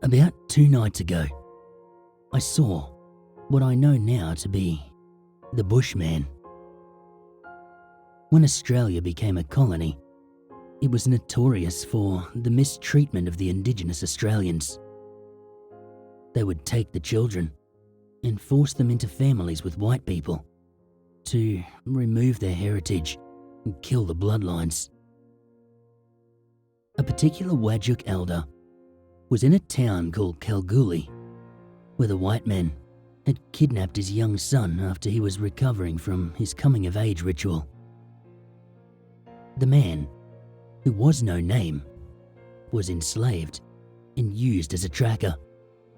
About 2 nights ago, I saw what I know now to be the Bushman. When Australia became a colony, it was notorious for the mistreatment of the Indigenous Australians. They would take the children and force them into families with white people to remove their heritage and kill the bloodlines. A particular Whadjuk elder was in a town called Kalgoorlie, where the white men had kidnapped his young son after he was recovering from his coming-of-age ritual. The man, who was no name, was enslaved and used as a tracker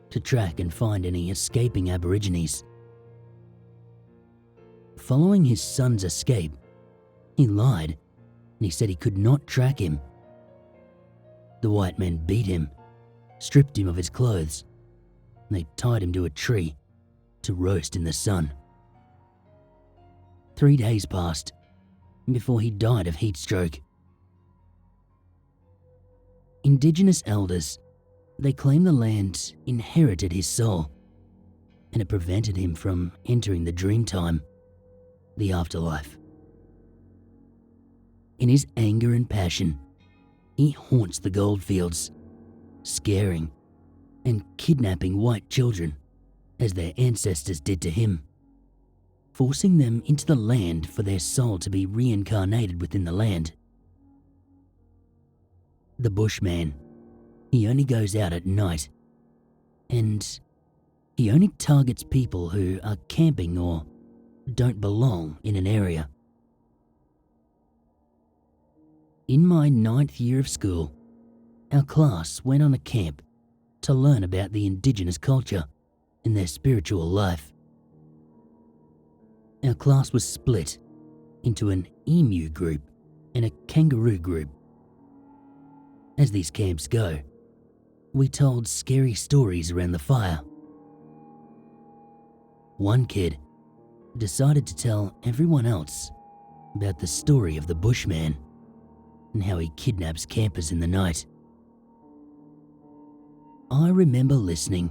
to track and find any escaping Aborigines. Following his son's escape, he lied and he said he could not track him. The white men beat him, stripped him of his clothes, and they tied him to a tree to roast in the sun. 3 days passed before he died of heat stroke. Indigenous elders, they claim the land inherited his soul, and it prevented him from entering the dream time, the afterlife. In his anger and passion, he haunts the goldfields, scaring and kidnapping white children as their ancestors did to him, forcing them into the land for their soul to be reincarnated within the land. The Bushman, he only goes out at night, and he only targets people who are camping or don't belong in an area. In my 9th year of school, our class went on a camp to learn about the Indigenous culture and their spiritual life. Our class was split into an emu group and a kangaroo group. As these camps go, we told scary stories around the fire. One kid decided to tell everyone else about the story of the Bushman and how he kidnaps campers in the night. I remember listening,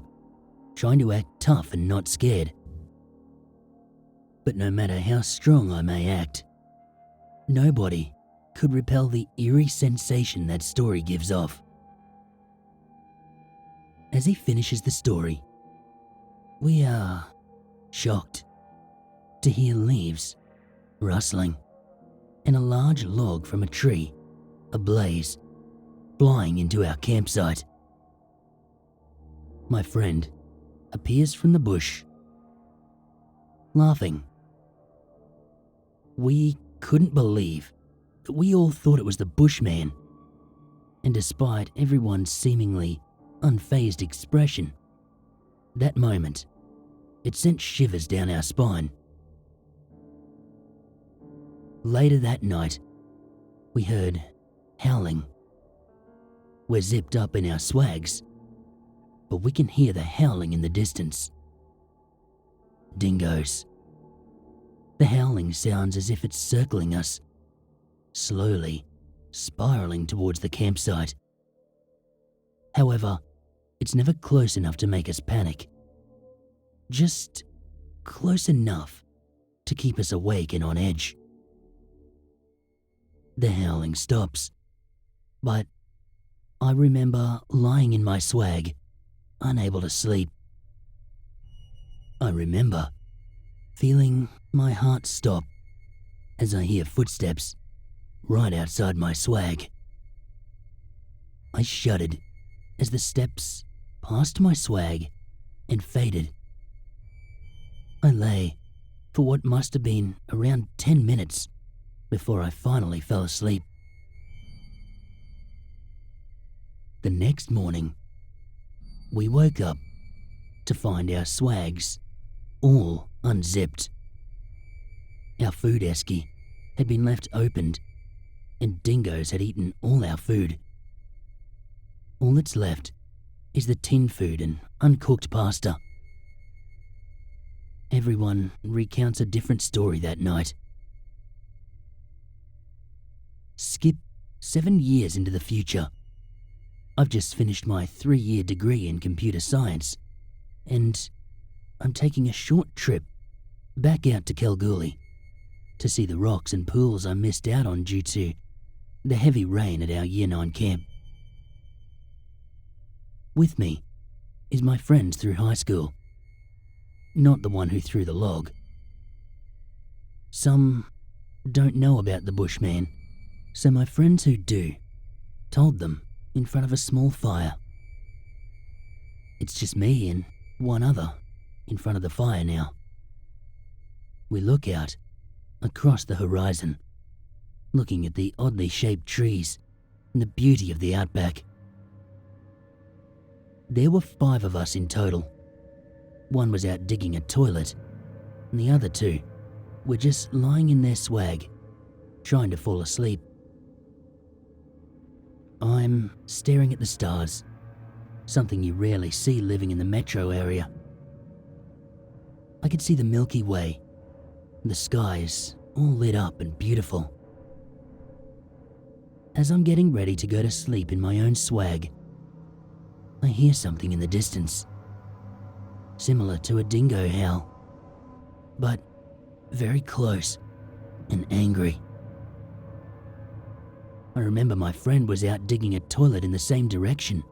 trying to act tough and not scared. But no matter how strong I may act, nobody could repel the eerie sensation that story gives off. As he finishes the story, we are shocked to hear leaves rustling and a large log from a tree ablaze, flying into our campsite. My friend appears from the bush, laughing. We couldn't believe that we all thought it was the Bushman, and despite everyone's seemingly unfazed expression, that moment, it sent shivers down our spine. Later that night, we heard howling. We're zipped up in our swags, but we can hear the howling in the distance. Dingoes. The howling sounds as if it's circling us, slowly spiraling towards the campsite. However, it's never close enough to make us panic. Just close enough to keep us awake and on edge. The howling stops, but I remember lying in my swag, unable to sleep. I remember feeling my heart stop as I hear footsteps right outside my swag. I shuddered as the steps passed my swag and faded. I lay for what must have been around 10 minutes before I finally fell asleep. The next morning, we woke up to find our swags all unzipped. Our food esky had been left opened, and dingoes had eaten all our food. All that's left is the tin food and uncooked pasta. Everyone recounts a different story that night. Skip 7 years into the future. I've just finished my 3-year degree in computer science, and I'm taking a short trip back out to Kalgoorlie to see the rocks and pools I missed out on due to the heavy rain at our Year 9 camp. With me is my friend through high school, not the one who threw the log. Some don't know about the Bushman, so my friends who do told them in front of a small fire. It's just me and one other in front of the fire now. We look out across the horizon, looking at the oddly shaped trees and the beauty of the outback. There were 5 of us in total. One was out digging a toilet, and the other 2 were just lying in their swag, trying to fall asleep. I'm staring at the stars, something you rarely see living in the metro area. I could see the Milky Way. The sky is all lit up and beautiful. As I'm getting ready to go to sleep in my own swag, I hear something in the distance, similar to a dingo howl, but very close and angry. I remember my friend was out digging a toilet in the same direction.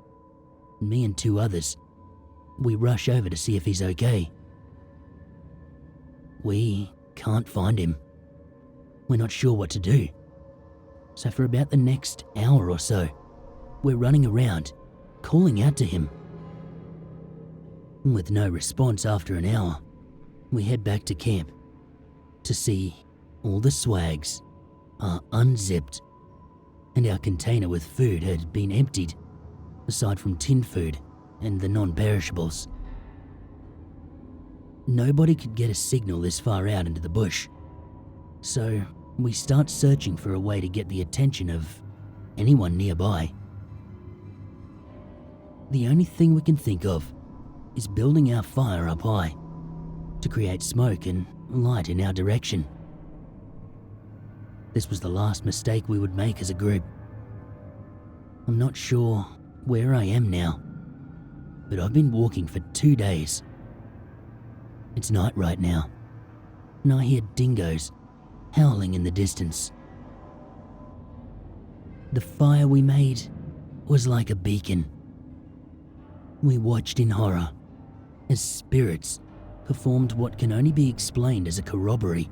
Me and 2 others, we rush over to see if he's okay. We can't find him. We're not sure what to do. So for about the next hour or so, we're running around, calling out to him. With no response after an hour, we head back to camp to see all the swags are unzipped and our container with food had been emptied, aside from tinned food and the non-perishables. Nobody could get a signal this far out into the bush, so we start searching for a way to get the attention of anyone nearby. The only thing we can think of is building our fire up high to create smoke and light in our direction. This was the last mistake we would make as a group. I'm not sure where I am now, but I've been walking for 2 days. It's night right now, and I hear dingoes howling in the distance. The fire we made was like a beacon. We watched in horror as spirits performed what can only be explained as a corroboree.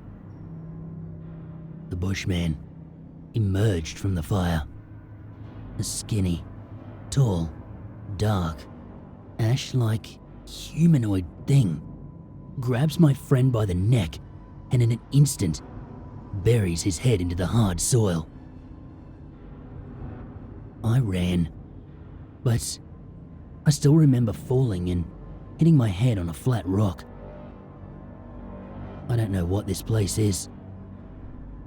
The Bushman emerged from the fire, a skinny, tall, dark, ash-like humanoid thing, grabs my friend by the neck and in an instant buries his head into the hard soil. I ran, but I still remember falling and hitting my head on a flat rock. I don't know what this place is.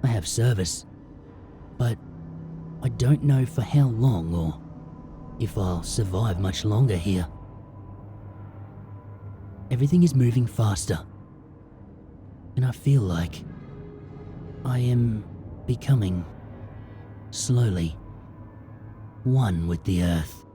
I have service, but I don't know for how long or if I'll survive much longer here. Everything is moving faster, and I feel like I am becoming, slowly, one with the earth.